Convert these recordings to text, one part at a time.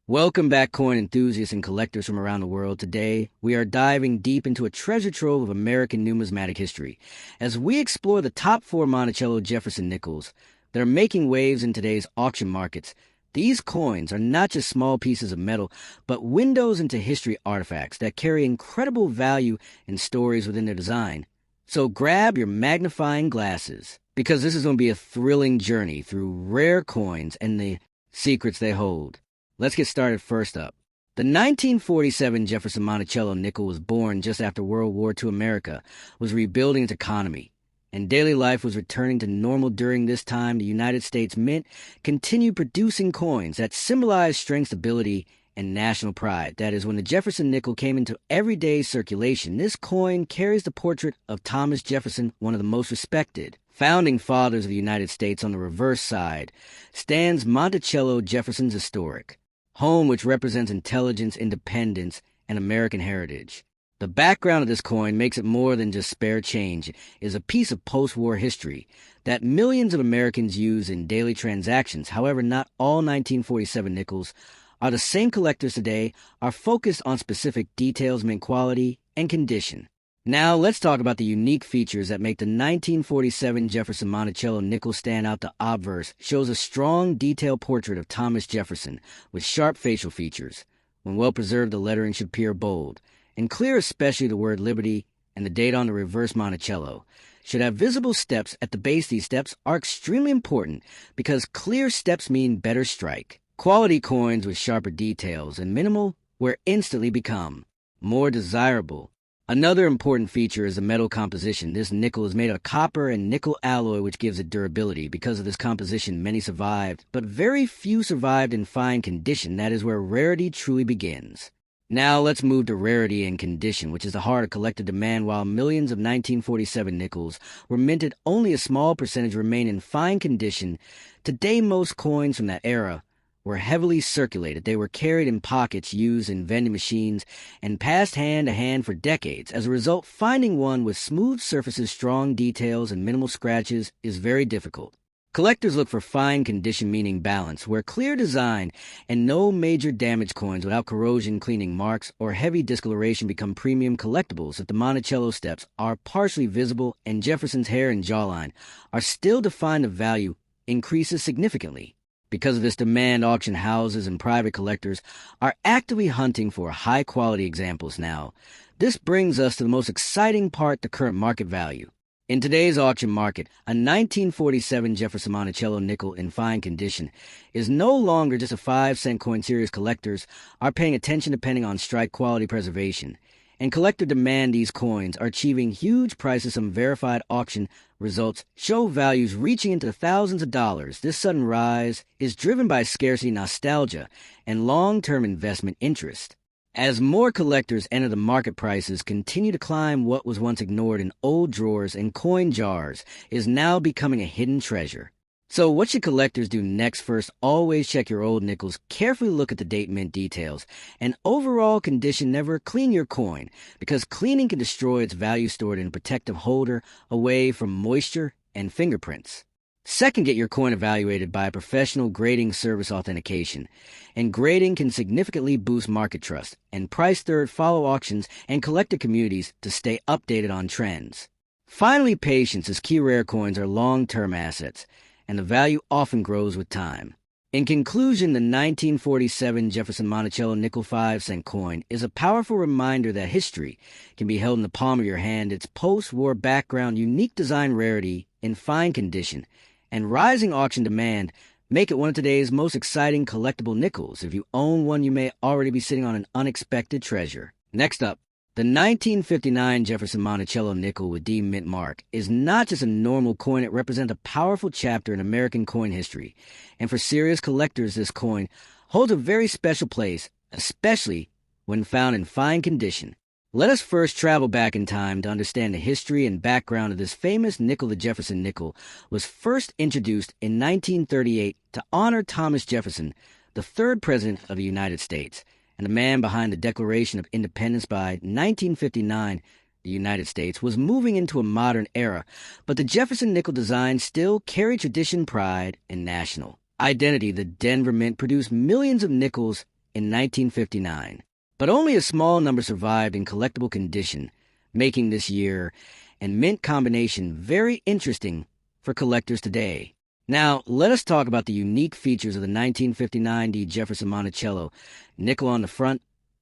Welcome back, coin enthusiasts and collectors from around the world. Today, we are diving deep into a treasure trove of American numismatic history as we explore the top four Monticello Jefferson nickels that are making waves in today's auction markets. These coins are not just small pieces of metal, but windows into history artifacts that carry incredible value and stories within their design. So grab your magnifying glasses, because this is going to be a thrilling journey through rare coins and the secrets they hold. Let's get started first up. The 1947 Jefferson Monticello nickel was born just after World War II. America was rebuilding its economy, and daily life was returning to normal. During this time, the United States Mint continued producing coins that symbolized strength, stability, and national pride. That is, when the Jefferson nickel came into everyday circulation, this coin carries the portrait of Thomas Jefferson, one of the most respected founding fathers of the United States. On the reverse side stands Monticello Jefferson's historic home, which represents intelligence, independence, and American heritage. The background of this coin makes it more than just spare change. It is a piece of post-war history that millions of Americans use in daily transactions. However, not all 1947 nickels are the same. Collectors today are focused on specific details, mint quality, and condition. Now, let's talk about the unique features that make the 1947 Jefferson Monticello nickel stand out. The obverse shows a strong, detailed portrait of Thomas Jefferson with sharp facial features. When well preserved, the lettering should appear bold and clear, especially the word Liberty, and the date on the reverse Monticello should have visible steps at the base. These steps are extremely important because clear steps mean better strike. Quality coins with sharper details and minimal will instantly become more desirable. Another important feature is the metal composition. This nickel is made of copper and nickel alloy, which gives it durability. Because of this composition, many survived, but very few survived in fine condition. That is where rarity truly begins. Now let's move to rarity and condition, which is the heart of collector demand. While millions of 1947 nickels were minted, only a small percentage remain in fine condition. Today, most coins from that era were heavily circulated. They were carried in pockets, used in vending machines, and passed hand to hand for decades. As a result, finding one with smooth surfaces, strong details, and minimal scratches is very difficult. Collectors look for fine condition, meaning balance, where clear design and no major damage coins without corrosion, cleaning marks, or heavy discoloration become premium collectibles. If the Monticello steps are partially visible and Jefferson's hair and jawline are still defined, the value increases significantly. Because of this demand, auction houses and private collectors are actively hunting for high-quality examples now. This brings us to the most exciting part, the current market value. In today's auction market, a 1947 Jefferson Monticello nickel in fine condition is no longer just a 5-cent coin. Serious collectors are paying attention depending on strike, quality, preservation. And collector demand, these coins are achieving huge prices. Some verified auction results show values reaching into thousands of dollars. This sudden rise is driven by scarcity, nostalgia, and long-term investment interest. As more collectors enter the market, prices continue to climb. What was once ignored in old drawers and coin jars is now becoming a hidden treasure. So what should collectors do next? First, always check your old nickels. Carefully look at the date, mint details, and overall condition. Never clean your coin, because cleaning can destroy its value. Stored in a protective holder away from moisture and fingerprints. Second, get your coin evaluated by a professional grading service. Authentication and grading can significantly boost market trust and price. Third, follow auctions and collector communities to stay updated on trends. Finally, patience is key. Rare coins are long-term assets, and the value often grows with time. In conclusion, the 1947 Jefferson Monticello nickel 5-cent coin is a powerful reminder that history can be held in the palm of your hand. Its post-war background, unique design, rarity in fine condition, and rising auction demand make it one of today's most exciting collectible nickels. If you own one, you may already be sitting on an unexpected treasure. Next up, the 1959 Jefferson Monticello nickel with D mint mark is not just a normal coin. It represents a powerful chapter in American coin history. And for serious collectors, this coin holds a very special place, especially when found in fine condition. Let us first travel back in time to understand the history and background of this famous nickel. The Jefferson nickel was first introduced in 1938 to honor Thomas Jefferson, the third president of the United States, and the man behind the Declaration of Independence. By 1959, the United States was moving into a modern era, but the Jefferson nickel design still carried tradition, pride, and national identity. The Denver Mint produced millions of nickels in 1959, but only a small number survived in collectible condition, making this year and mint combination very interesting for collectors today. Now, let us talk about the unique features of the 1959 D. Jefferson Monticello. Nickel on the front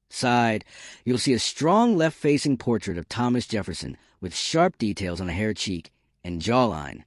side, you'll see a strong left-facing portrait of Thomas Jefferson with sharp details on the hair cheek and jawline.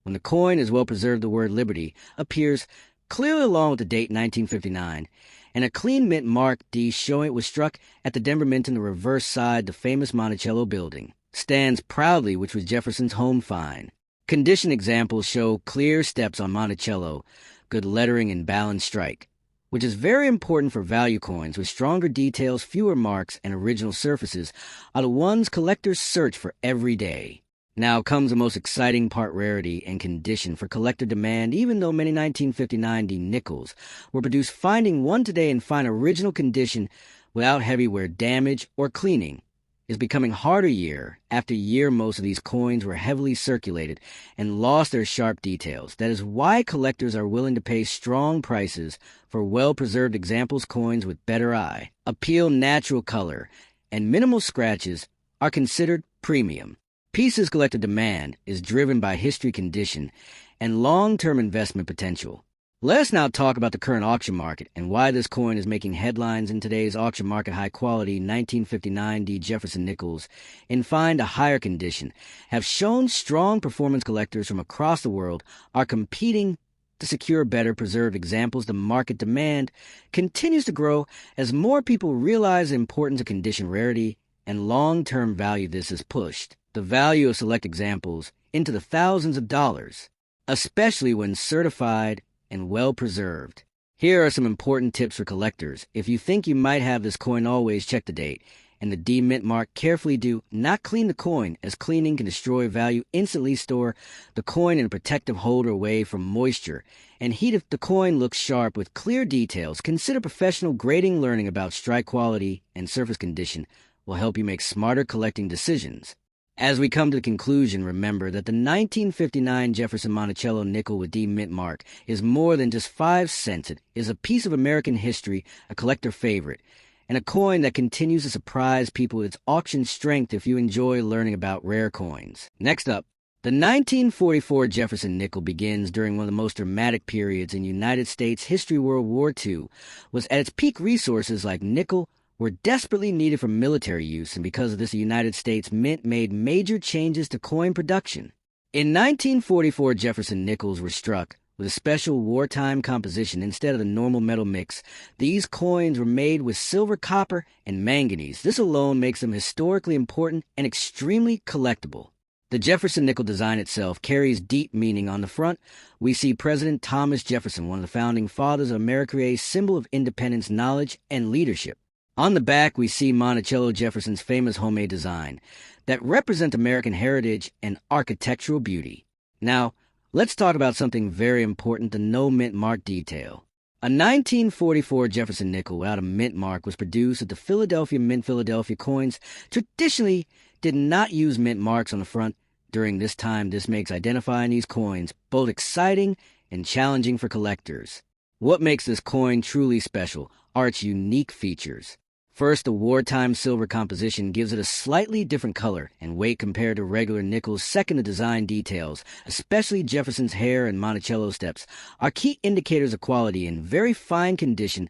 When the coin is well preserved, the word Liberty appears clearly along with the date 1959, and a clean mint mark D showing it was struck at the Denver Mint in the reverse side, the famous Monticello building, stands proudly, which was Jefferson's home find. Condition examples show clear steps on Monticello, good lettering and balanced strike, which is very important for value coins with stronger details, fewer marks, and original surfaces are the ones collectors search for every day. Now comes the most exciting part: rarity and condition for collector demand. Even though many 1959 D nickels were produced, finding one today in fine original condition without heavy wear damage or cleaning is becoming harder year after year. Most of these coins were heavily circulated and lost their sharp details. That is why collectors are willing to pay strong prices for well-preserved examples. Coins with better eye, appeal, natural color, and minimal scratches are considered premium. Pieces collector demand is driven by history, condition, and long-term investment potential. Let us now talk about the current auction market and why this coin is making headlines in today's auction market. High-quality 1959 D. Jefferson nickels in fine to higher condition have shown strong performance. Collectors from across the world are competing to secure better preserved examples. The market demand continues to grow as more people realize the importance of condition, rarity, and long-term value. This has pushed the value of select examples into the thousands of dollars, especially when certified and well-preserved. Here are some important tips for collectors. If you think you might have this coin, always check the date and the D mint mark carefully. Do not clean the coin, as cleaning can destroy value instantly. Store the coin in a protective holder away from moisture and heat. If the coin looks sharp with clear details, consider professional grading. Learning about strike quality and surface condition will help you make smarter collecting decisions. As we come to the conclusion, remember that the 1959 Jefferson Monticello nickel with D mint mark is more than just 5 cents. It is a piece of American history, a collector favorite, and a coin that continues to surprise people with its auction strength if you enjoy learning about rare coins. Next up, the 1944 Jefferson nickel begins during one of the most dramatic periods in United States history. World War II was at its peak. Resources like nickel were desperately needed for military use, and because of this, the United States Mint made major changes to coin production. In 1944, Jefferson nickels were struck with a special wartime composition. Instead of the normal metal mix, these coins were made with silver, copper, and manganese. This alone makes them historically important and extremely collectible. The Jefferson nickel design itself carries deep meaning. On the front, we see President Thomas Jefferson, one of the founding fathers of America, a symbol of independence, knowledge, and leadership. On the back, we see Monticello, Jefferson's famous homemade design that represent American heritage and architectural beauty. Now, let's talk about something very important: the no mint mark detail. A 1944 Jefferson nickel without a mint mark was produced at the Philadelphia Mint. Philadelphia coins traditionally did not use mint marks on the front during this time. This makes identifying these coins both exciting and challenging for collectors. What makes this coin truly special are its unique features. First, the wartime silver composition gives it a slightly different color and weight compared to regular nickels. Second, the design details, especially Jefferson's hair and Monticello steps, are key indicators of quality. In very fine condition,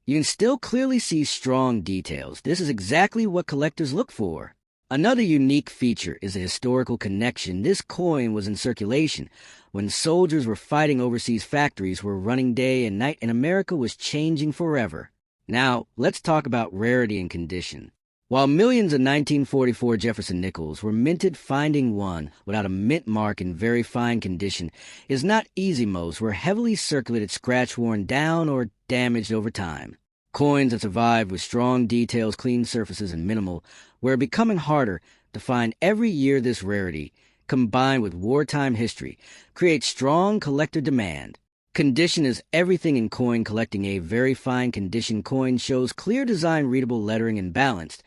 you can still clearly see strong details. This is exactly what collectors look for. Another unique feature is a historical connection. This coin was in circulation when soldiers were fighting overseas. Factories were running day and night, and America was changing forever. Now, let's talk about rarity and condition. While millions of 1944 Jefferson nickels were minted, finding one without a mint mark in very fine condition is not easy. Most were heavily circulated, scratch worn down, or damaged over time. Coins that survived with strong details, clean surfaces, and minimal were becoming harder to find every year. This rarity, combined with wartime history, creates strong collector demand. Condition is everything in coin collecting. A very fine condition coin shows clear design, readable lettering, and balanced,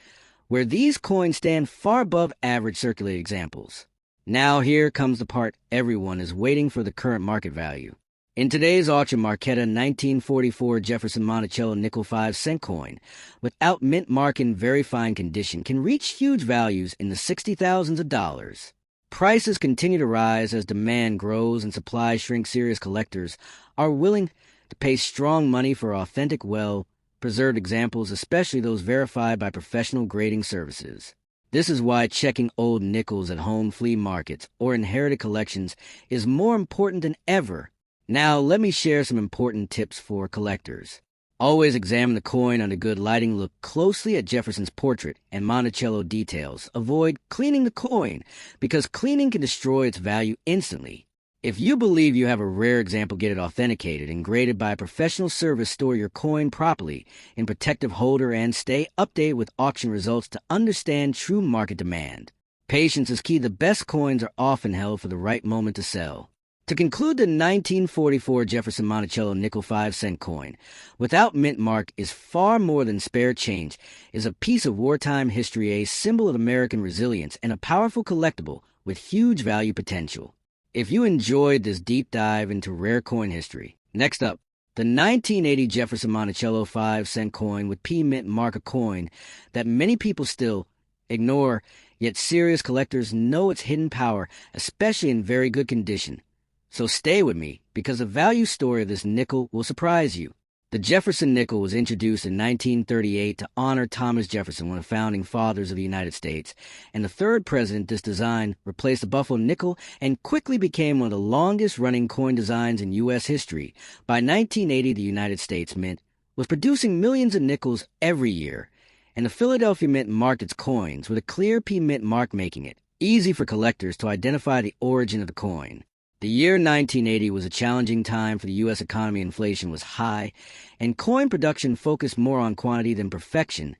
where these coins stand far above average circulated examples. Now here comes the part everyone is waiting for: the current market value. In today's auction, Marquetta 1944 Jefferson Monticello nickel 5-cent coin, without mint mark in very fine condition, can reach huge values in the 60 thousands of dollars. Prices continue to rise as demand grows and supply shrinks. Serious collectors are willing to pay strong money for authentic, well-preserved examples, especially those verified by professional grading services. This is why checking old nickels at home flea markets or inherited collections is more important than ever. Now, let me share some important tips for collectors. Always examine the coin under good lighting. Look closely at Jefferson's portrait and Monticello details. Avoid cleaning the coin, because cleaning can destroy its value instantly. If you believe you have a rare example, get it authenticated and graded by a professional service. Store your coin properly in protective holder and stay updated with auction results to understand true market demand. Patience is key. The best coins are often held for the right moment to sell. To conclude, the 1944 Jefferson Monticello nickel 5-cent coin, without mint mark, is far more than spare change, is a piece of wartime history, a symbol of American resilience, and a powerful collectible with huge value potential. If you enjoyed this deep dive into rare coin history, next up, the 1980 Jefferson Monticello 5-cent coin with P mint mark, a coin that many people still ignore, yet serious collectors know its hidden power, especially in very good condition. So stay with me, because the value story of this nickel will surprise you. The Jefferson nickel was introduced in 1938 to honor Thomas Jefferson, one of the founding fathers of the United States, and the third president. This design replaced the Buffalo nickel and quickly became one of the longest-running coin designs in U.S. history. By 1980, the United States Mint was producing millions of nickels every year, and the Philadelphia Mint marked its coins with a clear P mint mark, making it easy for collectors to identify the origin of the coin. The year 1980 was a challenging time for the U.S. economy. Inflation was high, and coin production focused more on quantity than perfection.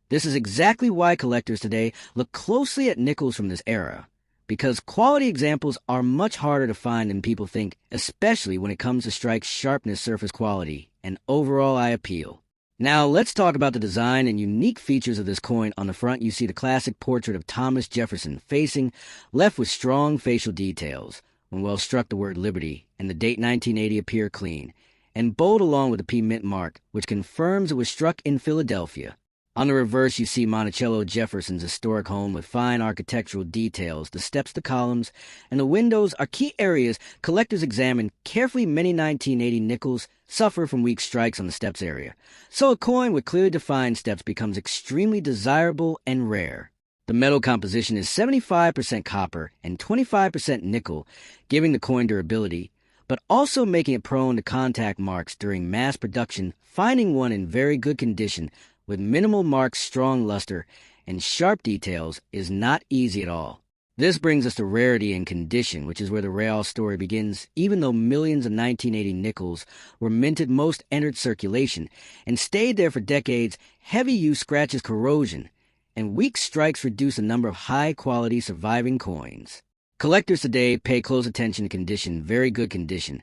This is exactly why collectors today look closely at nickels from this era, because quality examples are much harder to find than people think, especially when it comes to strike sharpness, surface quality, and overall eye appeal. Now, let's talk about the design and unique features of this coin. On the front, you see the classic portrait of Thomas Jefferson, facing left with strong facial details. When well struck, the word Liberty and the date 1980 appear clean and bold, along with the P mint mark, which confirms it was struck in Philadelphia. On the reverse, you see Monticello Jefferson's historic home with fine architectural details. The steps, the columns, and the windows are key areas collectors examine carefully. Many 1980 nickels suffer from weak strikes on the steps area, so a coin with clearly defined steps becomes extremely desirable and rare. The metal composition is 75% copper and 25% nickel, giving the coin durability, but also making it prone to contact marks during mass production. Finding one in very good condition with minimal marks, strong luster, and sharp details is not easy at all. This brings us to rarity and condition, which is where the real story begins. Even though millions of 1980 nickels were minted, most entered circulation and stayed there for decades, heavy use scratches corrosion, and weak strikes reduce the number of high-quality surviving coins. Collectors today pay close attention to condition, very good condition,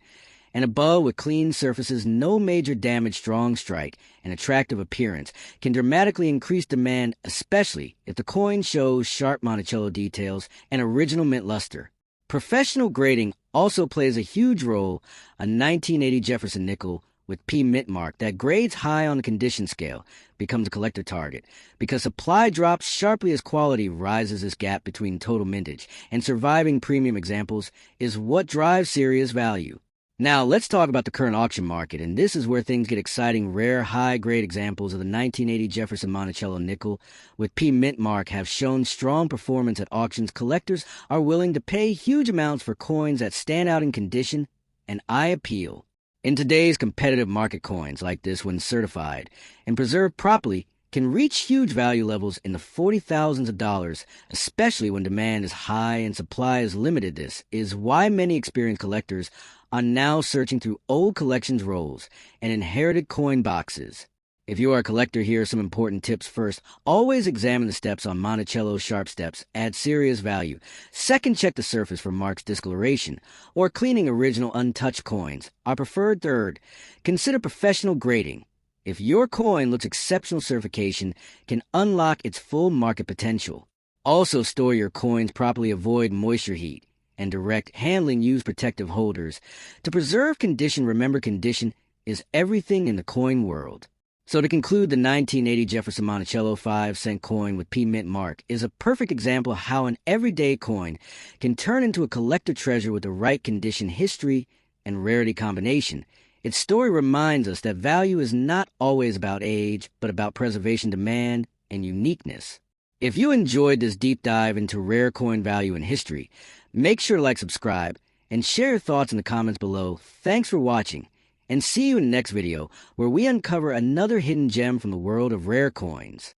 and above with clean surfaces, no major damage. Strong strike and attractive appearance can dramatically increase demand, especially if the coin shows sharp Monticello details and original mint luster. Professional grading also plays a huge role. A 1980 Jefferson nickel with P mint mark that grades high on the condition scale becomes a collector target, because supply drops sharply as quality rises. This gap between total mintage and surviving premium examples is what drives serious value. Now, let's talk about the current auction market, and this is where things get exciting. Rare, high-grade examples of the 1980 Jefferson Monticello nickel with P mint mark have shown strong performance at auctions. Collectors are willing to pay huge amounts for coins that stand out in condition and eye appeal. In today's competitive market, coins like this, when certified and preserved properly, can reach huge value levels in the 40 thousands of dollars, especially when demand is high and supply is limited. This is why many experienced collectors are now searching through old collections rolls and inherited coin boxes. If you are a collector, here are some important tips. First, always examine the steps on Monticello. Sharp steps add serious value. Second, check the surface for marks, discoloration, or cleaning. Original untouched coins are preferred. Third, consider professional grading. If your coin looks exceptional, certification can unlock its full market potential. Also, store your coins properly. Avoid moisture, heat, and direct handling use protective holders. To preserve condition, remember condition is everything in the coin world. So to conclude, the 1980 Jefferson Monticello 5-cent coin with P Mint mark is a perfect example of how an everyday coin can turn into a collector treasure with the right condition, history, and rarity combination. Its story reminds us that value is not always about age, but about preservation, demand, and uniqueness. If you enjoyed this deep dive into rare coin value and history, make sure to like, subscribe, and share your thoughts in the comments below. Thanks for watching, and see you in the next video where we uncover another hidden gem from the world of rare coins.